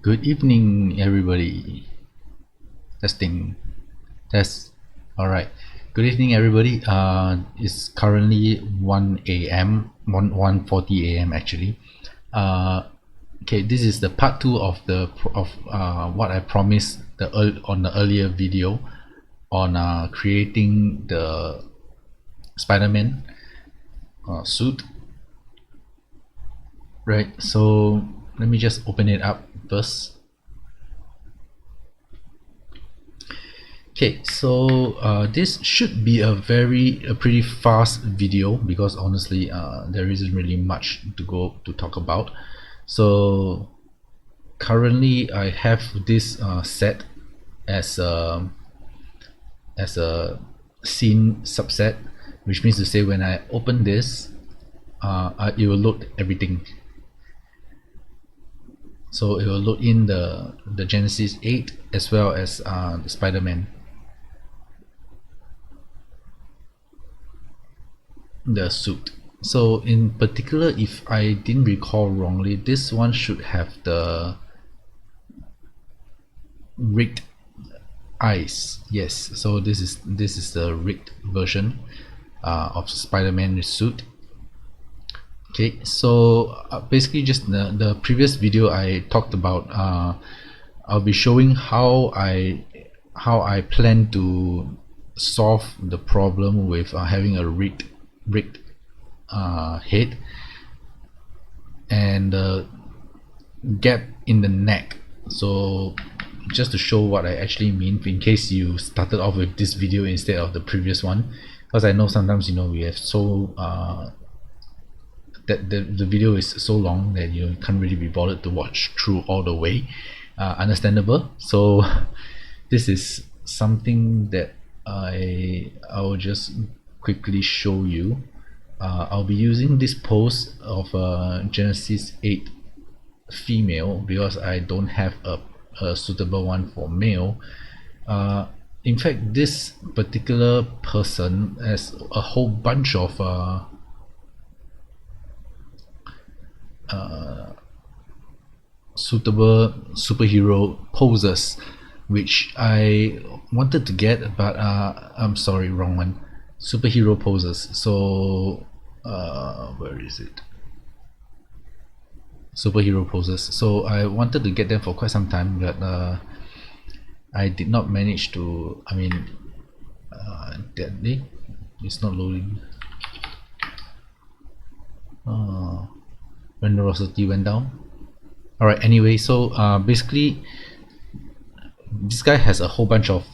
Good evening, everybody. Testing, test. All right. Good evening, everybody. It's currently 1 a.m. 1:40 a.m. actually. Uh, okay, this is the part two of what I promised on the earlier video on creating the Spider-Man suit. Right. So let me just open it up first. Okay, so this should be a pretty fast video because honestly there isn't really much to talk about. So currently I have this set as a scene subset, which means to say when I open this it will load everything. So it will load in the Genesis 8 as well as the Spider-Man, the suit. So in particular, if I didn't recall wrongly, this one should have the rigged eyes. Yes, so this is the rigged version of Spider-Man suit. Okay, so basically just the previous video I talked about, I'll be showing how I plan to solve the problem with having a rigged head and gap in the neck. So just to show what I actually mean, in case you started off with this video instead of the previous one, because I know sometimes we have so that the video is so long that you can't really be bothered to watch through all the way. Understandable. So this is something that I'll just quickly show you. I'll be using this pose of Genesis 8 female because I don't have a suitable one for male. In fact, this particular person has a whole bunch of suitable superhero poses which I wanted to get, but I'm sorry, wrong one. Superhero poses. So where is it? Superhero poses. So I wanted to get them for quite some time, but I did not manage to. I mean, that day it's not loading. When the velocity went down. All right. Anyway, so basically, this guy has a whole bunch of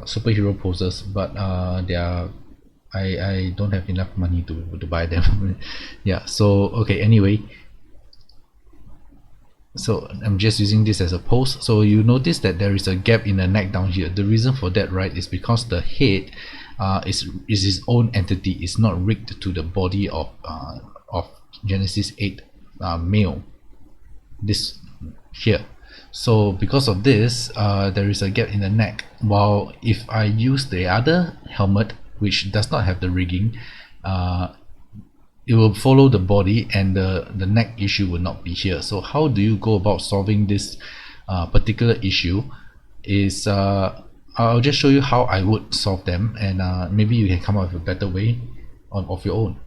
superhero poses, but they are. I don't have enough money to buy them. Yeah. So okay. Anyway, so I'm just using this as a pose. So you notice that there is a gap in the neck down here. The reason for that, right, is because the head is its own entity. It's not rigged to the body of Genesis 8 male. This here. So because of this, there is a gap in the neck. While if I use the other helmet, which does not have the rigging, it will follow the body and the neck issue will not be here. So how do you go about solving this particular issue is I'll just show you how I would solve them, and maybe you can come up with a better way of your own.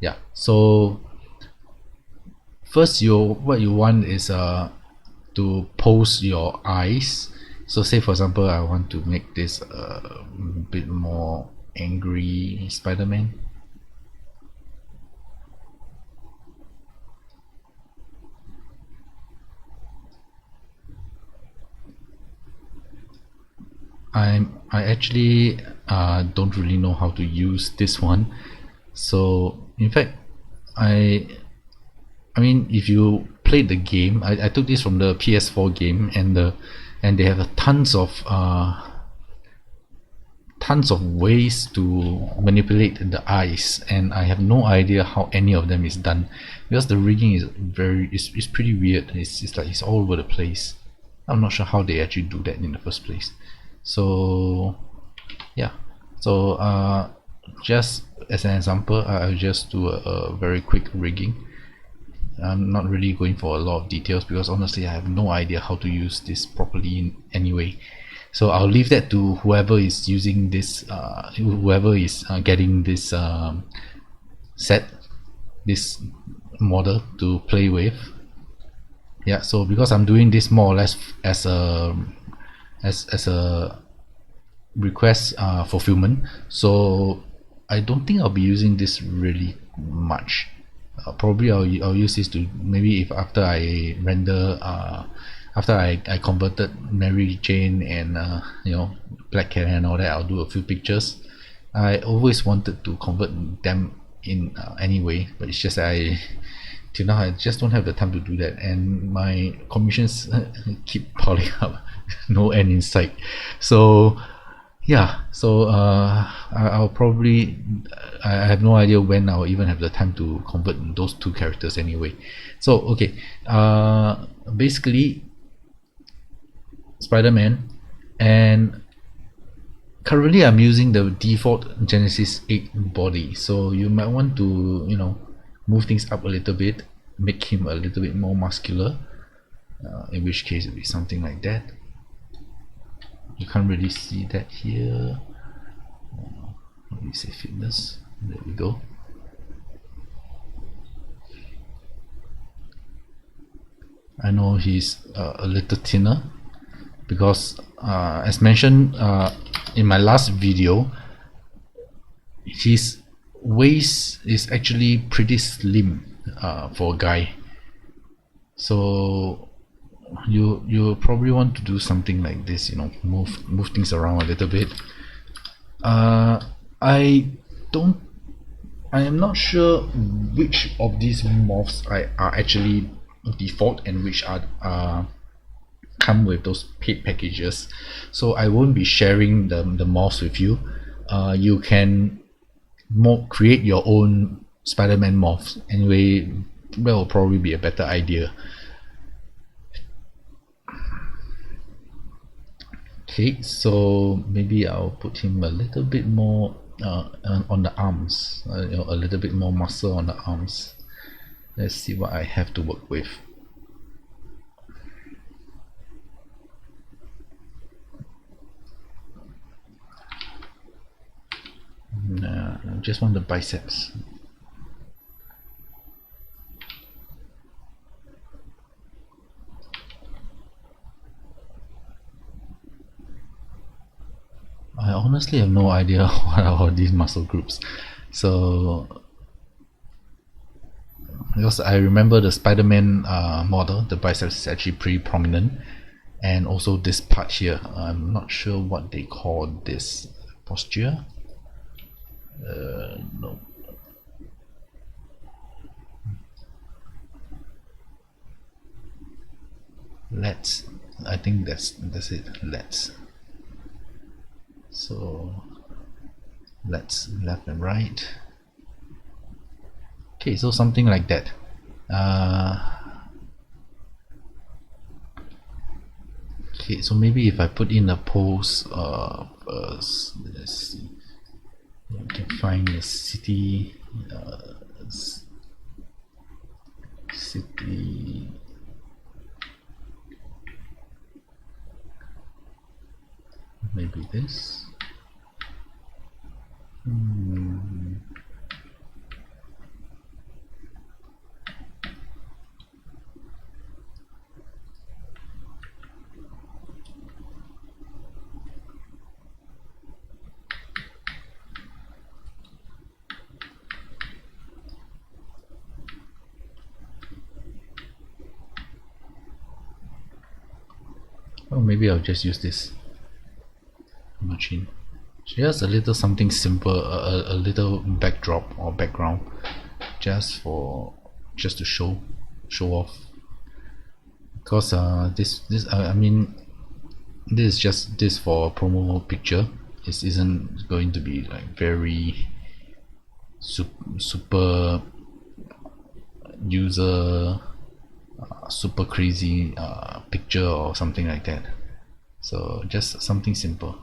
Yeah, so first what you want is to pose your eyes. So say for example I want to make this a bit more angry Spider-Man. I actually don't really know how to use this one. So in fact, I mean, if you played the game, I took this from the PS4 game, and they have tons of ways to manipulate the eyes, and I have no idea how any of them is done because the rigging is it's pretty weird. It's like it's all over the place. I'm not sure how they actually do that in the first place. So yeah, so just as an example, I'll just do a very quick rigging. I'm not really going for a lot of details because honestly I have no idea how to use this properly in any way. So I'll leave that to whoever is using this, whoever is getting this set, this model to play with. Yeah, so because I'm doing this more or less as a request fulfillment, so I don't think I'll be using this really much. Probably I'll use this to maybe if after I render after I converted Mary Jane and you know, Black Cat and all that, I'll do a few pictures. I always wanted to convert them in anyway, but it's just that I till now I just don't have the time to do that, and my commissions keep piling up, no end in sight. So yeah, so I'll probably, I have no idea when I'll even have the time to convert those two characters anyway. So okay, basically Spider-Man, and currently I'm using the default Genesis 8 body, so you might want to, you know, move things up a little bit, make him a little bit more muscular, in which case it would be something like that. You can't really see that here. Let me say fitness. There we go. I know he's a little thinner because as mentioned in my last video, his waist is actually pretty slim for a guy. So you probably want to do something like this, you know, move things around a little bit. I am not sure which of these morphs are actually default and which are come with those paid packages, so I won't be sharing the morphs with you. You can create your own Spider-Man morphs anyway. That will probably be a better idea. Okay, so maybe I'll put him a little bit more on the arms, you know, a little bit more muscle on the arms. Let's see what I have to work with. I just want the biceps. I honestly have no idea what are all these muscle groups. So because I remember the Spider-Man model, the biceps is actually pretty prominent, and also this part here, I'm not sure what they call this posture. No. Let's, I think that's it. Let's. So let's left and right. Okay, so something like that. Okay, so maybe if I put in a pose first, let's see. You can find a city, city. Maybe this. Oh, maybe I'll just use this machine. Just a little something simple, a little backdrop or background, just to show off. Because I mean, this is just this for a promo picture. This isn't going to be like very super user super crazy picture or something like that. So just something simple.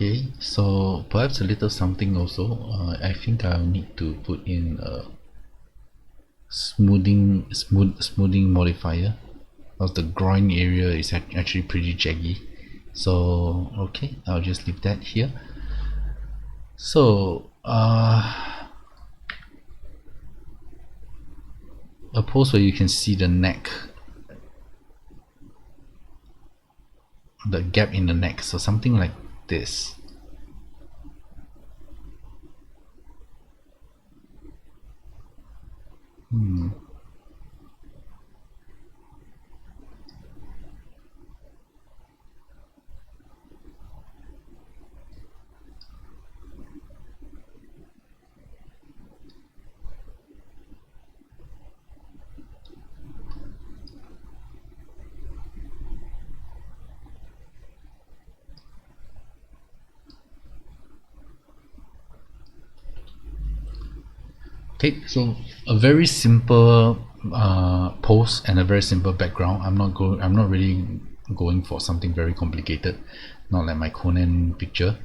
Okay, so perhaps a little something also. I think I'll need to put in a smoothing modifier, because the groin area is actually pretty jaggy. So okay, I'll just leave that here. So a pose where you can see the neck, the gap in the neck, so something like this. Okay, so a very simple pose and a very simple background. I'm not really going for something very complicated, not like my Conan picture.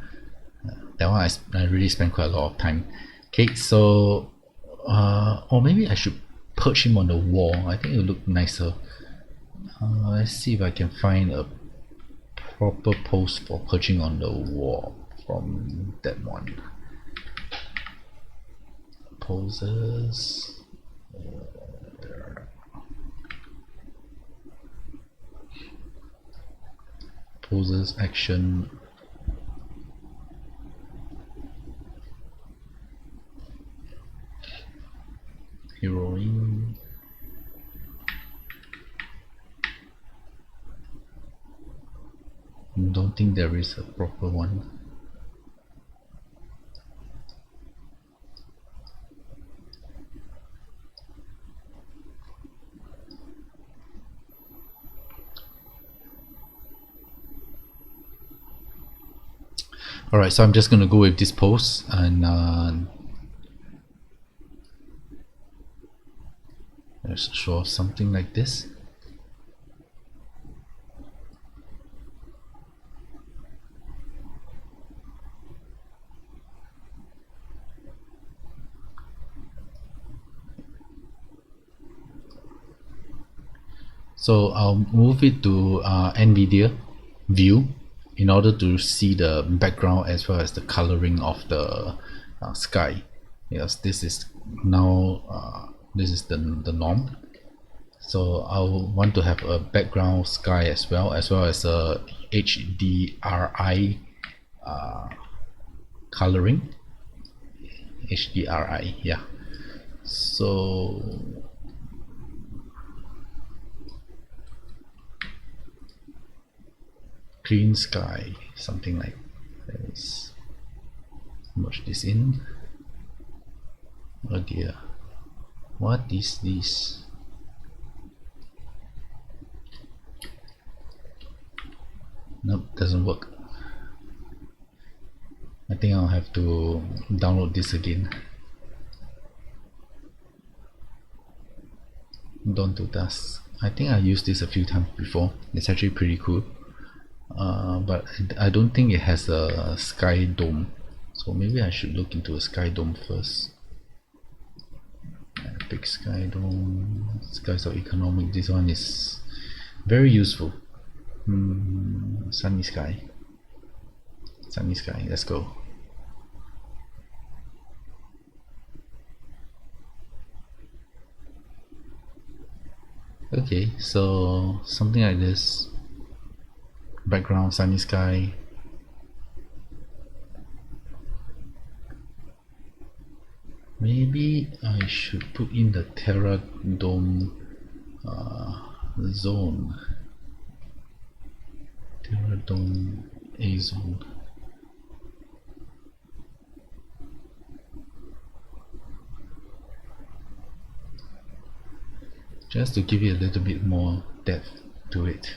That one I really spent quite a lot of time. Okay, so or maybe I should perch him on the wall. I think it will look nicer. Let's see if I can find a proper pose for perching on the wall from that one. Poses. Poses, action. Heroine. Don't think there is a proper one. Alright, so I'm just gonna go with this pose and let's show something like this. So I'll move it to NVIDIA view in order to see the background as well as the coloring of the sky. Yes, this is now this is the norm. So I'll want to have a background sky as well as a HDRI coloring. HDRI, yeah. So clean sky, something like this. Merge this in. Oh dear, what is this? Nope, doesn't work. I think I'll have to download this again. Don't do tasks. I think I used this a few times before. It's actually pretty cool. But I don't think it has a sky dome. So maybe I should look into a sky dome first. Big sky dome. Skies of economic. This one is very useful. Sunny sky. Sunny sky. Let's go. Okay, so something like this. Background sunny sky. Maybe I should put in the Terra Dome zone. Terra Dome A zone. Just to give it a little bit more depth to it.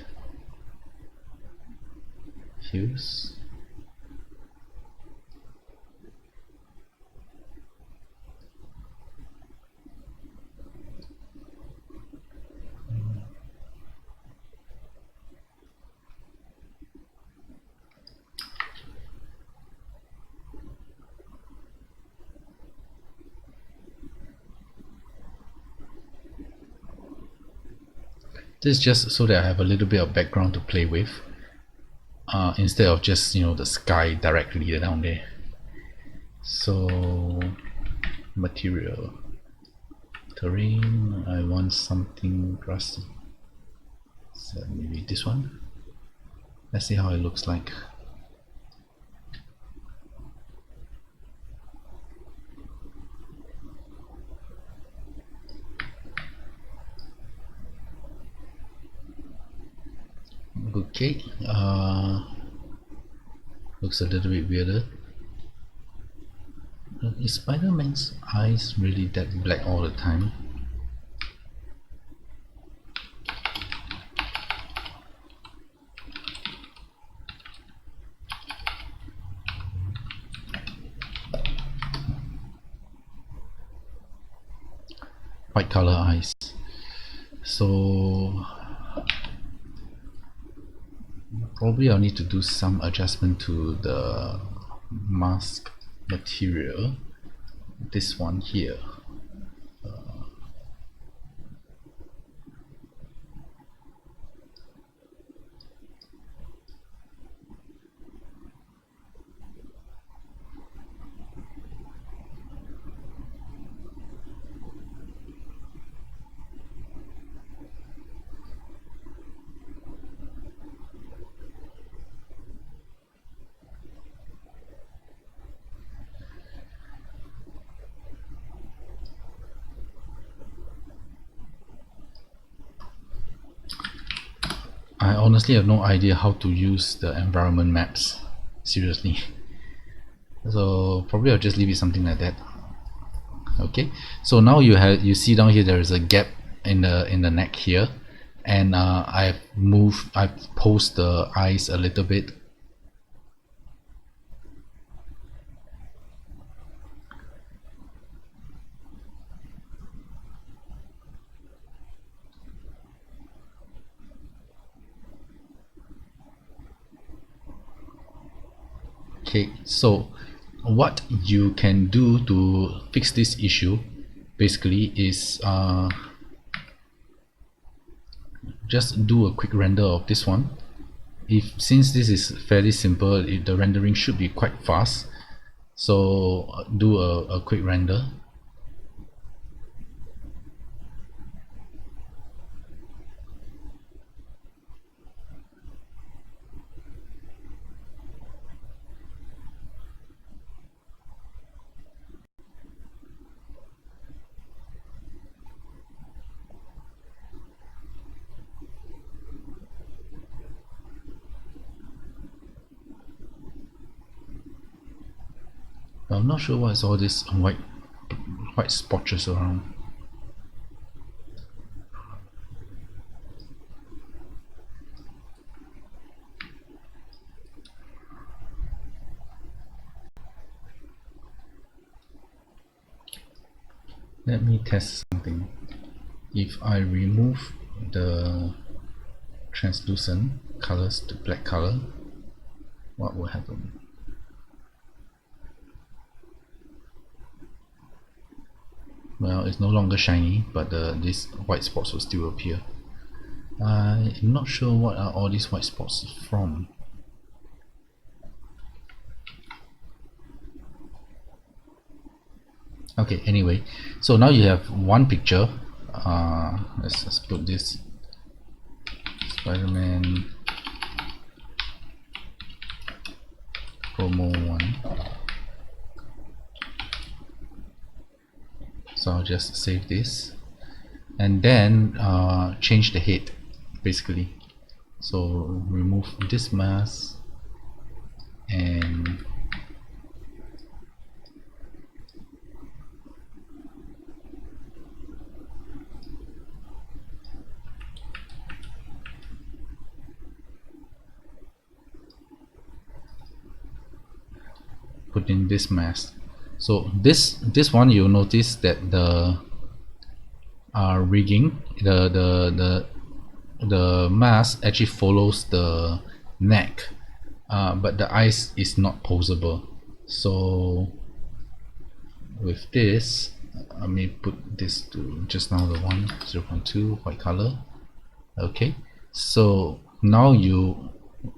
Hues. This is just so that I have a little bit of background to play with, instead of just, you know, the sky directly down there. So material, terrain, I want something grassy, so maybe this one. Let's see how it looks like. Okay, looks a little bit weirder. Is Spider-Man's eyes really that black all the time? White color eyes. So probably I'll need to do some adjustment to the mask material. This one here. I honestly have no idea how to use the environment maps, seriously. So probably I'll just leave it something like that. Okay, so now you see down here there is a gap in the neck here, and I've posed the eyes a little bit. Okay, so what you can do to fix this issue basically is just do a quick render of this one. Since this is fairly simple, the rendering should be quite fast, so do a quick render. I'm not sure what is all this white spotches around. Let me test something. If I remove the translucent colors to black color, what will happen? Well, it's no longer shiny, but these white spots will still appear. I'm not sure what are all these white spots from. Okay, anyway, so now you have one picture. Let's put this Spider-Man promo 1. So I'll just save this and then change the head basically. So remove this mask and put in this mask. So this one, you'll notice that the rigging, the mask actually follows the neck, but the eyes is not posable. So with this, I may put this to just now the 1.0.2 white color. Okay, so now you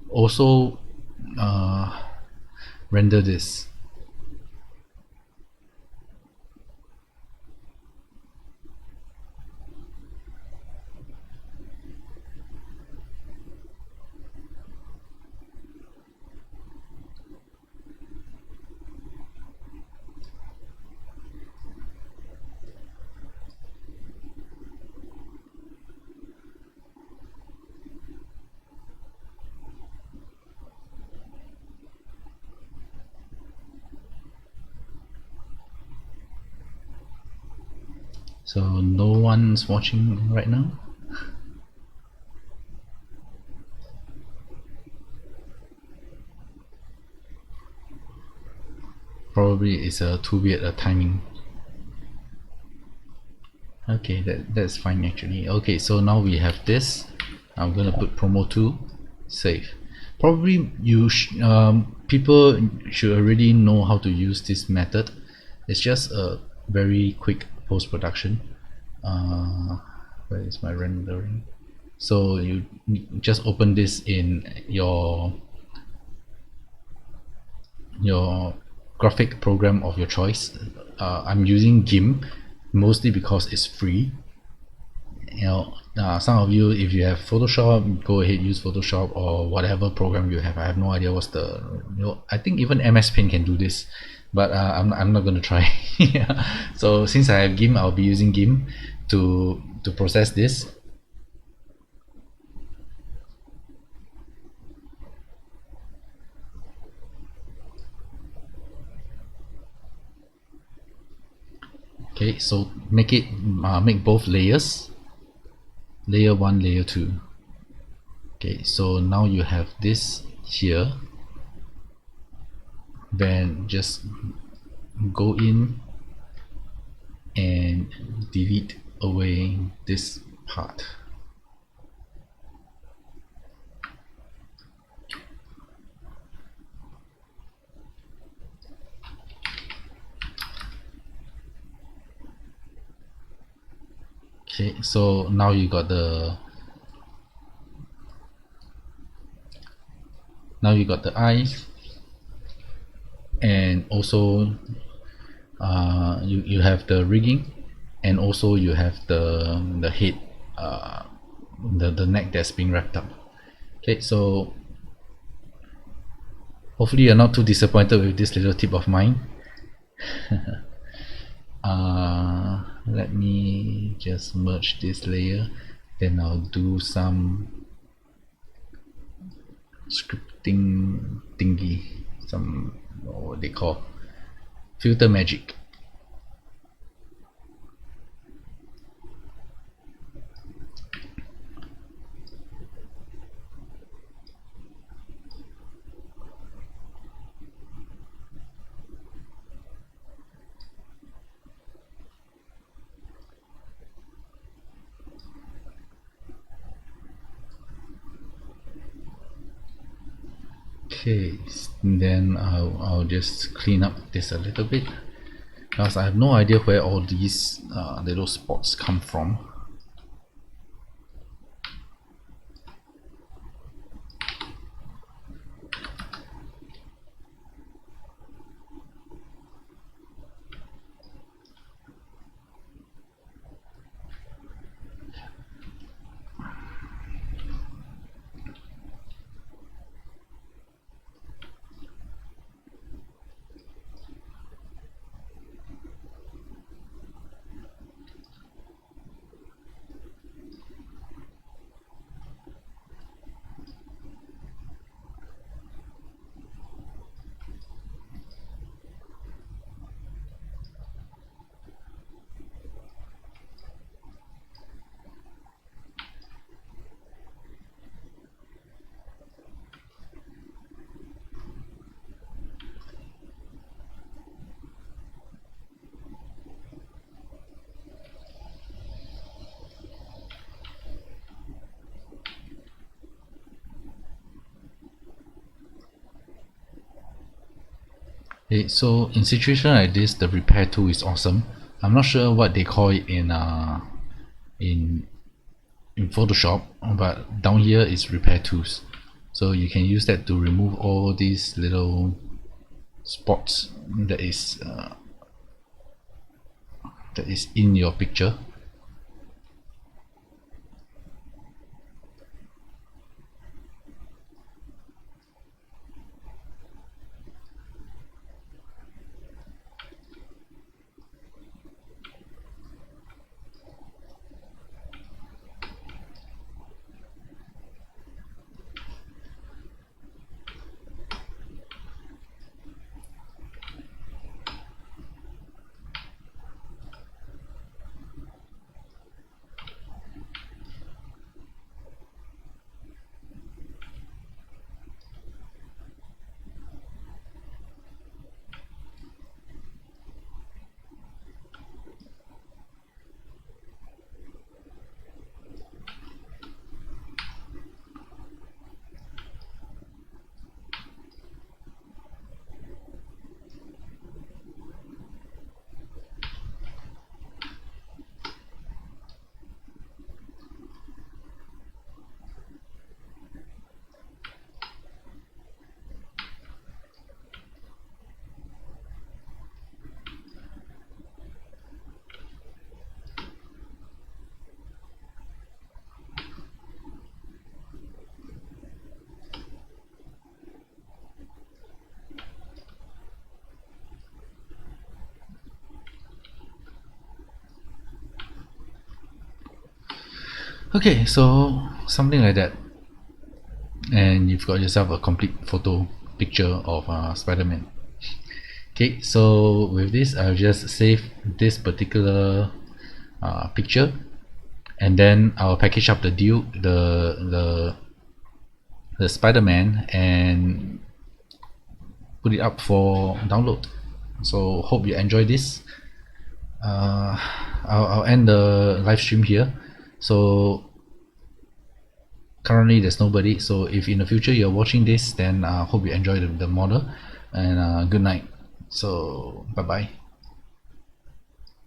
also render this. So no one's watching right now. Probably it's a too weird a timing. Okay, that's fine actually. Okay, so now we have this. I'm gonna put promo 2, save. Probably people should already know how to use this method. It's just a very quick post production. Where is my rendering? So you just open this in your graphic program of your choice. I'm using GIMP mostly because it's free. Some of you, if you have Photoshop, go ahead, use Photoshop or whatever program you have. I have no idea what's the, I think even MS Paint can do this, but I'm not going to try. Yeah. So since I have GIMP, I'll be using GIMP to process this. Okay, so make both layers, layer 1, layer 2. Okay, so now you have this here. Then just go in and delete away this part. Okay, so now you got the eyes, and also you have the rigging, and also you have the head, the neck that's being wrapped up. Okay, so hopefully you're not too disappointed with this little tip of mine. Let me just merge this layer, then I'll do some scripting thingy, some what they call filter magic. Okay, then I'll just clean up this a little bit, because I have no idea where all these little spots come from. Okay, so in situation like this, the repair tool is awesome. I'm not sure what they call it in in Photoshop, but down here is repair tools, so you can use that to remove all these little spots that is in your picture. Okay, so something like that, and you've got yourself a complete photo picture of Spider-Man. Okay, so with this I'll just save this particular picture, and then I'll package up the Spider-Man and put it up for download. So hope you enjoy this. I'll end the live stream here. So currently there's nobody, so if in the future you're watching this, then hope you enjoy the model, and good night. So bye bye.